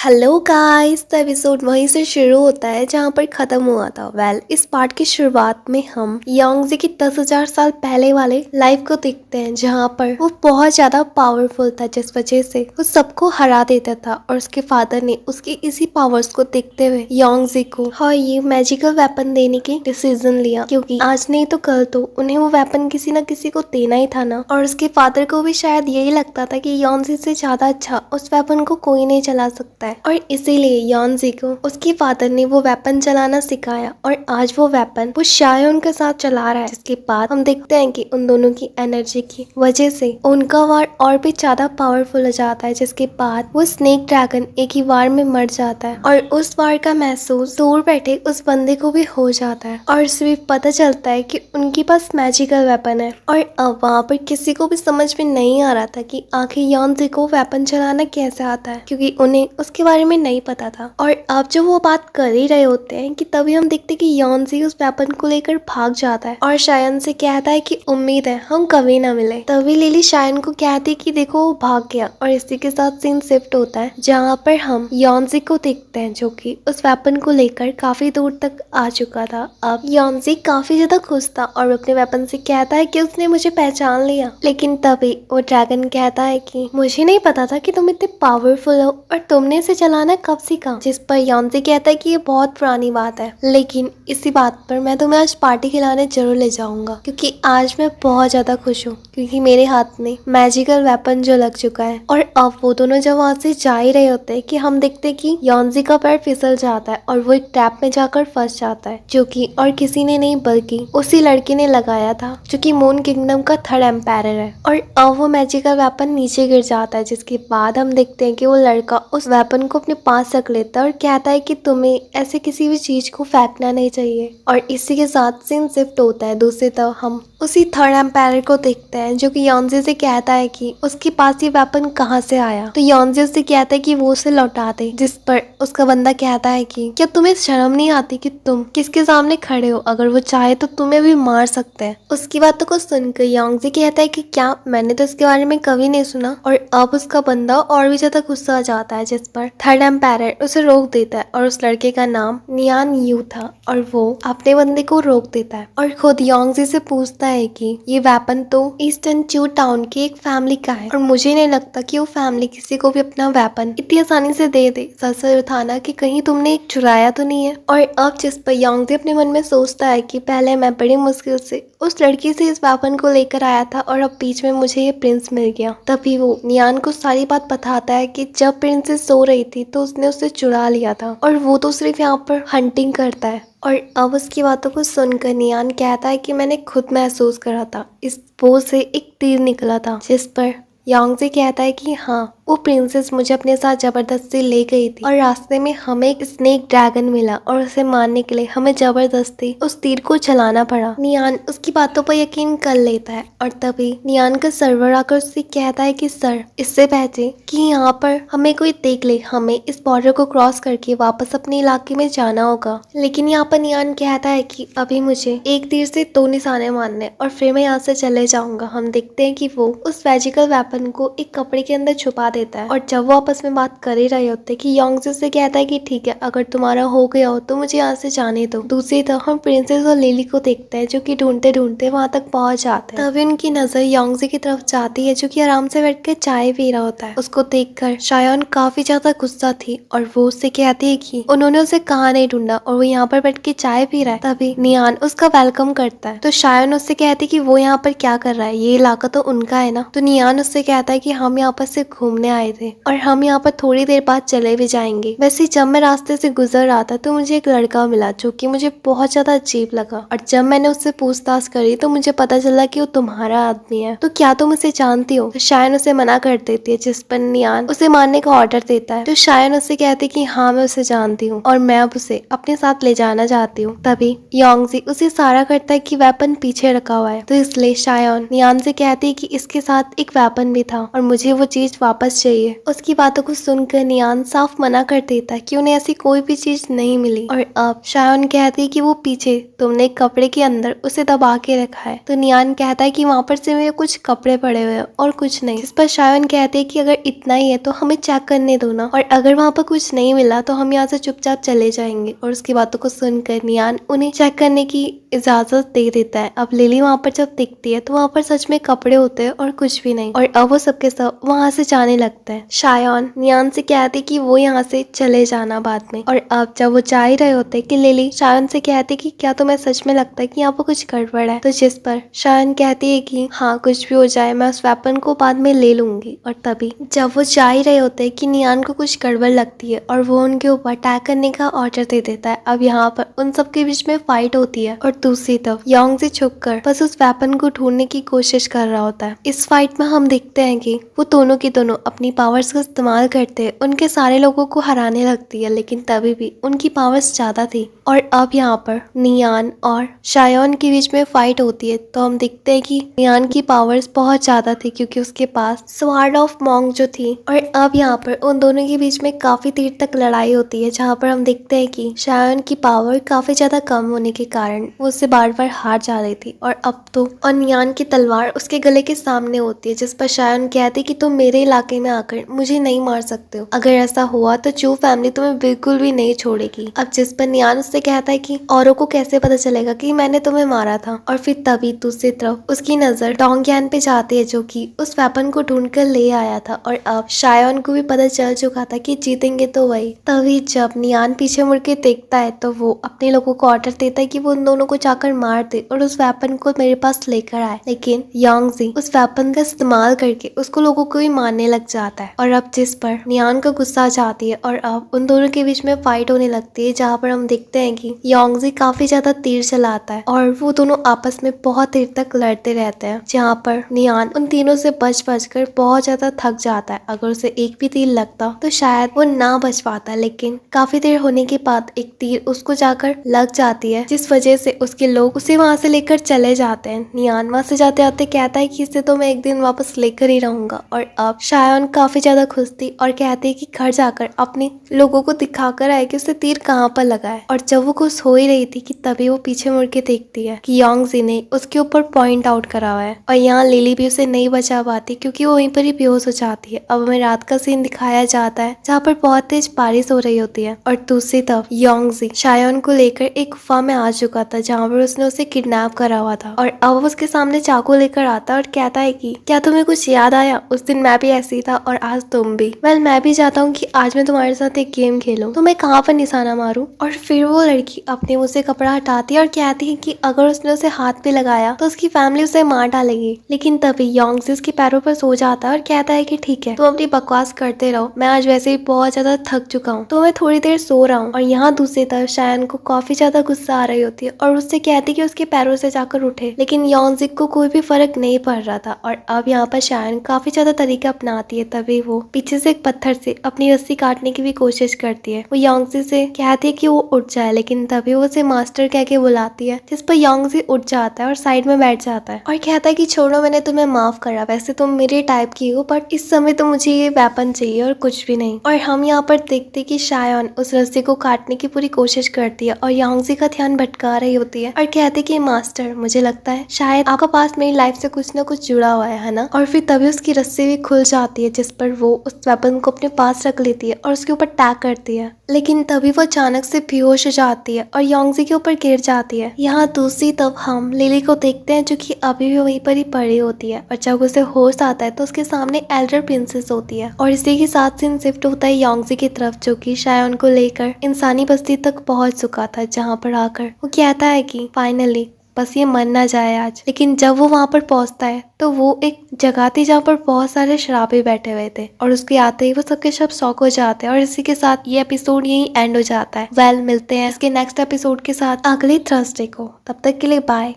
Hello guys. तो episode वहीं से शुरू होता है जहां पर खत्म हुआ था। इस पार्ट की शुरुआत में हम योंगजी की 10,000 साल पहले वाले लाइफ को देखते हैं जहां पर वो बहुत ज्यादा पावरफुल था, जिस वजह से वो सबको हरा देता था। और उसके फादर ने उसके इसी पावर्स को देखते हुए योंगजी को ये मैजिकल वेपन देने की डिसीजन लिया, क्योंकि आज नहीं तो कल तो उन्हें वो वेपन किसी न किसी को देना ही था ना। और उसके फादर को भी शायद यही लगता था कि योंगजी से ज्यादा अच्छा उस वेपन को कोई नहीं चला सकता है। और इसीलिए योंजी को उसके फादर ने वो वेपन चलाना सिखाया और आज वो वेपन वो शायोन के साथ चला रहा है। जिसके बाद हम देखते हैं कि उन दोनों की एनर्जी की वजह से उनका वार और भी ज्यादा पावरफुल हो जाता है। जिसके बाद वो स्नेक ड्रैगन एक ही वार में मर जाता है और उस वार का महसूस दूर बैठे उस बंदे को भी हो जाता है। और उसे भी पता चलता है कि उनके पास मैजिकल वेपन है। और अब वहाँ पर किसी को भी समझ में नहीं आ रहा था कि आखिर योंजी को वेपन चलाना कैसे आता है, क्योंकि उन्हें उसके बारे में नहीं पता था। और अब जब वो बात कर ही रहे होते हैं कि तभी हम देखते हैं कि योंजी उस वेपन को लेकर भाग जाता है और शायन से कहता है कि उम्मीद है हम कभी ना मिले। तभी लिली शायन को कहती है कि देखो वो भाग गया। और इसी के साथ सीन शिफ्ट होता है जहाँ पर हम योंजी को देखते हैं जो कि उस वेपन को लेकर काफी दूर तक आ चुका था। अब योंजी काफी ज्यादा खुश था और अपने वेपन से कहता है कि उसने मुझे पहचान लिया। लेकिन तभी वो ड्रैगन कहता है कि मुझे नहीं पता था कि तुम इतने पावरफुल हो और तुमने इसे चलाना कब सीखा। जिस पर योंजी कहता है कि ये बहुत पुरानी बात है, लेकिन इसी बात पर मैं तुम्हें आज पार्टी खिलाने जरूर ले जाऊंगा, क्योंकि आज मैं बहुत ज्यादा खुश हूँ क्योंकि मेरे हाथ में मैजिकल वेपन जो लग चुका है। और अब वो दोनों जब वहाँ से जा ही रहे होते हैं कि हम देखते हैं कि योंजी का पैर फिसल जाता है और वो एक ट्रैप में जाकर फंस जाता है, जो कि और किसी ने नहीं बल्कि उसी लड़के ने लगाया था जो कि मून किंगडम का थर्ड एम्पायर है। और अब वो मैजिकल वेपन नीचे गिर जाता है। जिसके बाद हम देखते हैं कि वो लड़का उस वेपन को अपने पास रख लेता है और कहता है कि तुम्हें ऐसे किसी भी चीज को फेंकना नहीं चाहिए। और इसी के साथ सीन शिफ्ट होता है दूसरी तरफ हम उसी थर्ड एम्पायर को देखते हैं जो कि योंजी से कहता है कि उसके पास ये वेपन कहाँ से आया। तो योंजी उससे कहता है कि वो उसे लौटा दे। जिस पर उसका बंदा कहता है कि क्या तुम्हें शर्म नहीं आती कि तुम किसके सामने खड़े हो, अगर वो चाहे तो तुम्हें भी मार सकते हैं। उसकी बातों को सुनकर योंजी कहता है कि क्या मैंने तो इसके बारे में कभी नहीं सुना। और अब उसका बंदा और भी ज्यादा गुस्सा आ जाता है, जिस पर थर्ड एम्पायर उसे रोक देता है। और उस लड़के का नाम नियान यू था और वो अपने बंदे को रोक देता है और खुद योंजी से पूछता है कि ये वेपन तो ईस्टर्न च्यू टाउन की एक फैमिली का है और मुझे नहीं लगता कि वो फैमिली किसी को भी अपना वेपन इतनी आसानी से दे दे। सर उठाना कि कहीं तुमने एक चुराया तो नहीं है। और अब जिस पर योंजी अपने मन में सोचता है कि पहले मैं बड़ी मुश्किल से उस लड़की से इस वेपन को लेकर आया था और अब बीच में मुझे ये प्रिंस मिल गया। तभी वो नियान को सारी बात बताता है कि जब प्रिंसेस सो रही थी तो उसने उसे चुरा लिया था और वो तो सिर्फ यहाँ पर हंटिंग करता है। और अब उसकी बातों को सुनकर नियान कहता है कि मैंने खुद महसूस करा था, इस बो से एक तीर निकला था। जिस पर योंजी कहता है कि हाँ, वो प्रिंसेस मुझे अपने साथ जबरदस्ती ले गई थी और रास्ते में हमें एक स्नेक ड्रैगन मिला और उसे मारने के लिए हमें जबरदस्ती उस तीर को चलाना पड़ा। नियान उसकी बातों पर यकीन कर लेता है और तभी नियान का सर्वर आकर उससे कहता है कि सर, इससे पहले कि यहाँ पर हमें कोई देख ले, हमें इस बॉर्डर को क्रॉस करके वापस अपने इलाके में जाना होगा। लेकिन यहाँ पर नियान कहता है कि अभी मुझे एक तीर से 2 निशाने मारने और फिर मैं यहाँ से चले जाऊंगा। हम देखते हैं कि वो उस मैजिकल वेपन को एक कपड़े के अंदर छुपा देता है। और जब वो आपस में बात कर ही रहे होते कि योंजी से कहता है कि ठीक है, अगर तुम्हारा हो गया हो तो मुझे यहाँ से जाने दो। दूसरी तरफ हम प्रिंसेस और लिली को देखते हैं जो कि ढूंढते ढूंढते वहां तक पहुंच जाते हैं। तभी उनकी नजर योंजी की तरफ जाती है जो कि आराम से बैठ कर चाय पी रहा होता है। उसको देखकर शायोन काफी ज्यादा गुस्सा थी और वो उससे कहती है कि उन्होंने उसे कहाँ नहीं ढूंढा और वो यहाँ पर बैठ के चाय पी रहा है। तभी नियान उसका वेलकम करता है तो शायोन उससे कहती है कि वो यहाँ पर क्या कर रहा है, ये इलाका तो उनका है ना। तो नियान उससे कहता है कि हम यहाँ पर सिर्फ घूमने आए थे और हम यहाँ पर थोड़ी देर बाद चले भी जाएंगे। वैसे जब मैं रास्ते से गुजर रहा था तो मुझे एक लड़का मिला जो कि मुझे बहुत ज्यादा अजीब लगा और जब मैंने उससे पूछताछ करी तो मुझे पता चला कि वो तुम्हारा आदमी है। तो क्या तुम उसे जानती हो? तो शायन उसे मना कर देती है, जिस पर नियान उसे मारने का ऑर्डर देता है। तो शायन उससे कहती कि हाँ, मैं उसे जानती हूँ और मैं अब उसे अपने साथ ले जाना चाहती हूँ। तभी योंजी उसे इशारा करता है कि वेपन पीछे रखा हुआ है। तो इसलिए शायन नियान से कहती है कि इसके साथ एक वेपन भी था और मुझे वो चीज वापस चाहिए। उसकी बातों को सुनकर नियान साफ मना कर देता है कि उन्हें ऐसी कोई भी चीज नहीं मिली। और अब शायन कहती है कि वो पीछे तुमने एक कपड़े के अंदर उसे दबा के रखा है। तो नियान कहता है कि वहाँ पर सिर्फ कुछ कपड़े पड़े हुए हैं और कुछ नहीं। जिस पर शायन कहते हैं कि अगर इतना ही है तो हमें चेक करने दो ना, और अगर वहाँ पर कुछ नहीं मिला तो हम यहाँ से चुपचाप चले जाएंगे। और उसकी बातों को सुनकर नियान उन्हें चेक करने की इजाजत दे देता है। अब लिली वहाँ पर जब दिखती है तो वहाँ पर सच में कपड़े होते हैं और कुछ भी नहीं, और अब वो सबके सब वहाँ से जाने लगता है। शायन नियान से कहते कि वो यहाँ से चले जाना बाद में। और अब जब वो जा ही रहे होते कि लिली शायन से कहती कि क्या तुम्हें सच में लगता है कि यहाँ पर कुछ गड़बड़ है। तो जिस पर शायन कहती है कि हाँ कुछ भी हो जाए मैं उस वेपन को बाद में ले लूंगी। और तभी जब वो जा ही रहे होते कि नियान को कुछ गड़बड़ लगती है और वो उनके ऊपर अटैक करने का ऑर्डर दे देता है। अब यहाँ पर उन सबके बीच में फाइट होती है और दूसरी तरफ योंग से छुपकर बस उस वेपन को ढूंढने की कोशिश कर रहा होता है। इस फाइट में हम देखते हैं कि वो दोनों की दोनों अपनी पावर्स का इस्तेमाल करते हैं उनके सारे लोगों को हराने लगती है, लेकिन तभी भी उनकी पावर्स ज्यादा थी। और अब यहाँ पर नियान और शायन के बीच में फाइट होती है तो हम देखते हैं कि नियान की पावर्स बहुत ज्यादा थी क्योंकि उसके पास स्वॉर्ड ऑफ मॉन्ग जो थी। और अब यहाँ पर उन दोनों के बीच में काफी देर तक लड़ाई होती है जहाँ पर हम देखते हैं कि शायन की पावर काफी ज्यादा कम होने के कारण वो उससे बार बार हार जा रही थी। और अब तो और नियान की तलवार उसके गले के सामने होती है जिस पर शायन कहती कि तुम मेरे इलाके में आकर मुझे नहीं मार सकते हो, अगर ऐसा हुआ तो चू फैमिली तुम्हें बिल्कुल भी नहीं छोड़ेगी। अब जिस पर नियान उससे कहता है कि औरों को कैसे पता चलेगा कि मैंने तुम्हें मारा था। और फिर तभी दूसरी तरफ उसकी नजर डोंगयान पे जाती है जो कि उस वेपन को ढूंढ कर ले आया था। और अब शायन को भी पता चल चुका था कि जीतेंगे तो वही। तभी जब नियान पीछे मुड़ के देखता है तो वो अपने लोगों को ऑर्डर देता है कि वो उन दोनों को जाकर मार दे और उस वेपन को मेरे पास लेकर आए। लेकिन योंगजी उस वेपन का इस्तेमाल करके उसको लोगों को भी मारने लग जाता है। और अब जिस पर नियान का गुस्सा जाती है और अब उन दोनों के बीच में फाइट होने लगती है जहाँ पर हम देखते हैं कि योंगजी काफी ज्यादा तीर चलाता है और वो दोनों आपस में बहुत देर तक लड़ते रहते हैं जहाँ पर नियान उन तीनों से बच कर बहुत ज्यादा थक जाता है। अगर उसे एक भी तीर लगता तो शायद वो ना बच पाता, लेकिन काफी देर होने के बाद एक तीर उसको जाकर लग जाती है जिस वजह से उसके लोग उसे वहां से लेकर चले जाते हैं। नियान वहां से जाते आते कहता है कि इसे तो मैं एक दिन वापस लेकर ही रहूंगा। और अब शायन काफी ज्यादा खुश थी और कहती है कि घर जाकर अपने लोगों को दिखाकर आए कि उसे तीर कहाँ पर लगा है। और जब वो खुश हो ही रही थी कि तभी वो पीछे मुड़ के देखती है कि योंगजी ने उसके ऊपर पॉइंट आउट करा हुआ है और यहाँ लिली भी उसे नहीं बचा पाती क्योंकि वो वहीं पर ही बेहोश हो जाती है। अब हमें रात का सीन दिखाया जाता है जहाँ पर बहुत तेज बारिश हो रही होती है और दूसरी तरफ योंगजी शायन को लेकर एक गुफा में आ चुका था जहाँ पर उसने उसे किडनैप करा हुआ था। और अब उसके सामने चाकू लेकर आता है और कहता है कि क्या तुम्हें कुछ याद आया, उस दिन मैं भी ऐसे ही था और आज तुम भी। मैं भी चाहता हूँ कि आज मैं तुम्हारे साथ एक गेम खेलूं, तो मैं कहाँ पर निशाना मारूं। और फिर वो लड़की अपने मुंह से कपड़ा हटाती है और कहती है कि अगर उसने उसे हाथ पे लगाया तो उसकी फैमिली उसे मार डालेगी। लेकिन तभी योंगजी उसके पैरों पर सो जाता है और कहता है कि ठीक है तुम अपनी बकवास करते रहो, मैं आज वैसे ही बहुत ज्यादा थक चुका हूँ तो मैं थोड़ी देर सो रहा हूँ। और यहाँ दूसरी तरफ शायन को काफी ज्यादा गुस्सा आ रही होती है और उससे कहती है कि उसके पैरों से जाकर उठे, लेकिन योंगजी को कोई भी फर्क नहीं पड़ रहा था। और अब यहाँ पर शायन काफी ज्यादा तरीका अपनाती है। तभी वो पीछे से एक पत्थर से अपनी रस्सी काटने की भी कोशिश करती है। वो योंगजी से कहती है कि वो उठ जाए, लेकिन तभी वो उसे मास्टर कह के बुलाती है जिस पर योंगजी उठ जाता है और साइड में बैठ जाता है और कहता है कि छोड़ो मैंने तुम्हें माफ करा, वैसे तुम मेरे टाइप की हो बट इस समय तो मुझे ये वेपन चाहिए और कुछ भी नहीं। और हम यहाँ पर देखते कि शायन उस रस्सी को काटने की पूरी कोशिश करती है और योंगजी का ध्यान भटका रही होती है और कहती कि मास्टर मुझे लगता है शायद आपका पास मेरी लाइफ से कुछ ना कुछ जुड़ा हुआ है ना। और फिर तभी उसकी रस्सी भी खुल जाती है जिस पर वो उस वेपन को अपने पास रख लेती है और उसके ऊपर टैग करती है, लेकिन तभी वो अचानक से बेहोश हो जाती है और योंगजी के ऊपर गिर जाती है। यहाँ दूसरी तरफ हम लिली को देखते हैं जो कि अभी भी वहीं पर ही पड़ी होती है और जब उसे होश आता है तो उसके सामने एल्डर प्रिंसेस होती है। और इसी के साथ सीन शिफ्ट होता है योंगजी की तरफ जो कि शायन को लेकर इंसानी बस्ती तक पहुंच चुका था जहाँ पर आकर वो कहता है कि फाइनली बस ये मर ना जाए आज। लेकिन जब वो वहां पर पहुंचता है तो वो एक जगह थी जहाँ पर बहुत सारे शराबी बैठे हुए थे और उसके आते ही वो सबके सब शॉक हो जाते हैं और इसी के साथ ये एपिसोड यही एंड हो जाता है। मिलते हैं इसके नेक्स्ट एपिसोड के साथ अगले थर्सडे को, तब तक के लिए बाय।